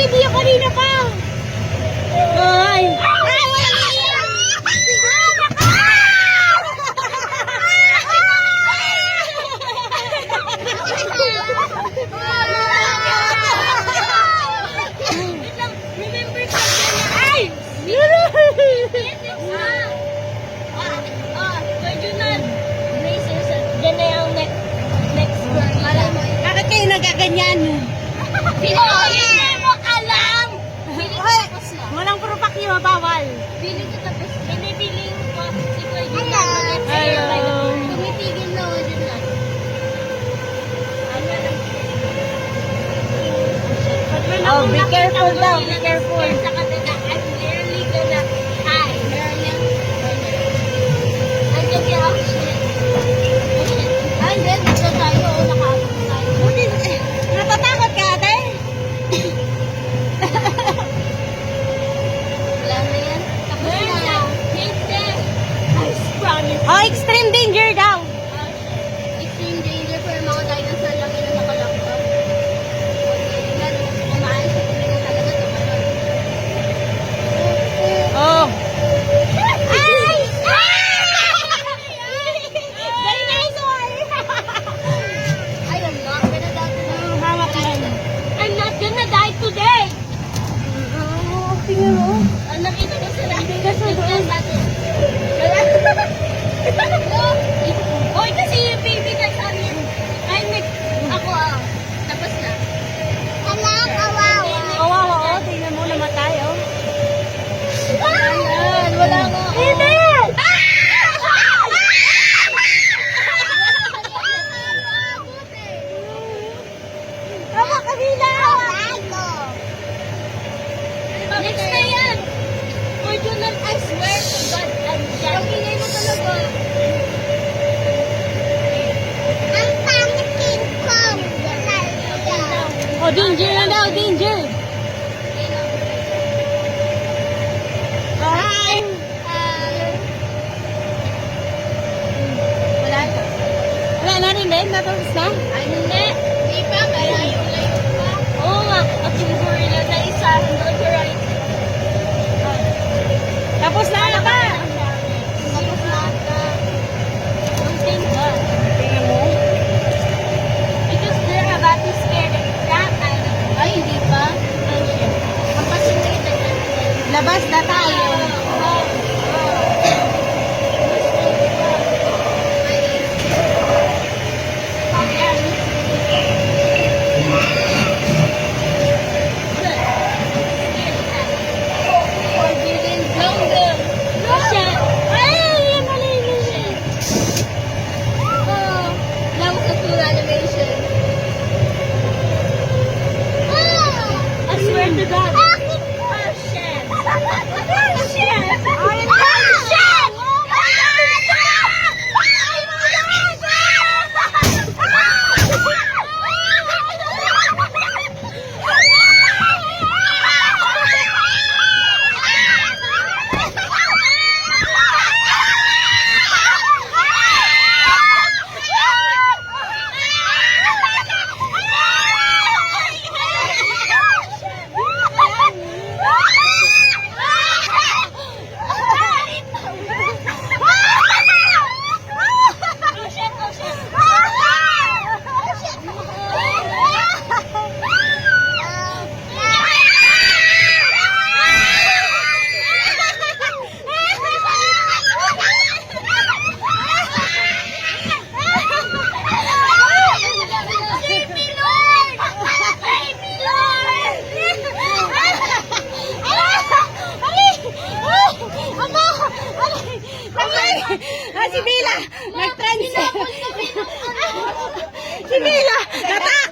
hindi yung kanina pa. Ay. Ay, wala yan. Remember ka ay! Junal, braces. Diyan na yung next word. Bakit kayo nagaganyan? Hindi mo alam! Walang prupak nyo, bawal. Piling ko tapos. Hindi, piling ko. Si Kuya Junal. Hello. Tumitigil na ako, Junal. Oh, be careful daw. Be careful. Sa kanila, I'm barely gonna hi. Andiyan siya, oh shit. Oh shit. Ay, hindi. Dito tayo. Nakaabot tayo. Natatakot ka, ate? Wala na yan. Tapos na. Hindi. I promise. Oh, extreme danger daw. Extreme danger for mga dinosaur lang yung nakalakot. Oh. Ay! Dinosaur! I am not gonna die today. Hawak lang. I'm not gonna die today. Tingnan mo. Nakita ko sila. Tingnan natin. Hoy, kasi yung baby ka sa amin. Ay, ako tapos na. Kawawa. Tingnan mo, namatay, oh. Ayan, wala nga. Hindi! Tama, kabila! Next na yan! For Junal, I swear to God, I'm done. Ang ingay mo talaga. Ang pangit King Kong. Oh, danger na daw, danger! Wala na rin din? Natapos na? Ay, hindi. Di pa, kaya layo pa. Oo nga. At yung gorilla na isa, not right. Tapos na ata. Tapos na ata. Something ba? Tingnan mo. Because we're about to scare the crap out of it. Ay, hindi pa. Oh, shit. Kapasitin na. Labas na tayo. To God. Oh, shit. Oh, shit. Oh, shit. Si Bila! Nag-transit! Si Bila! Natakot!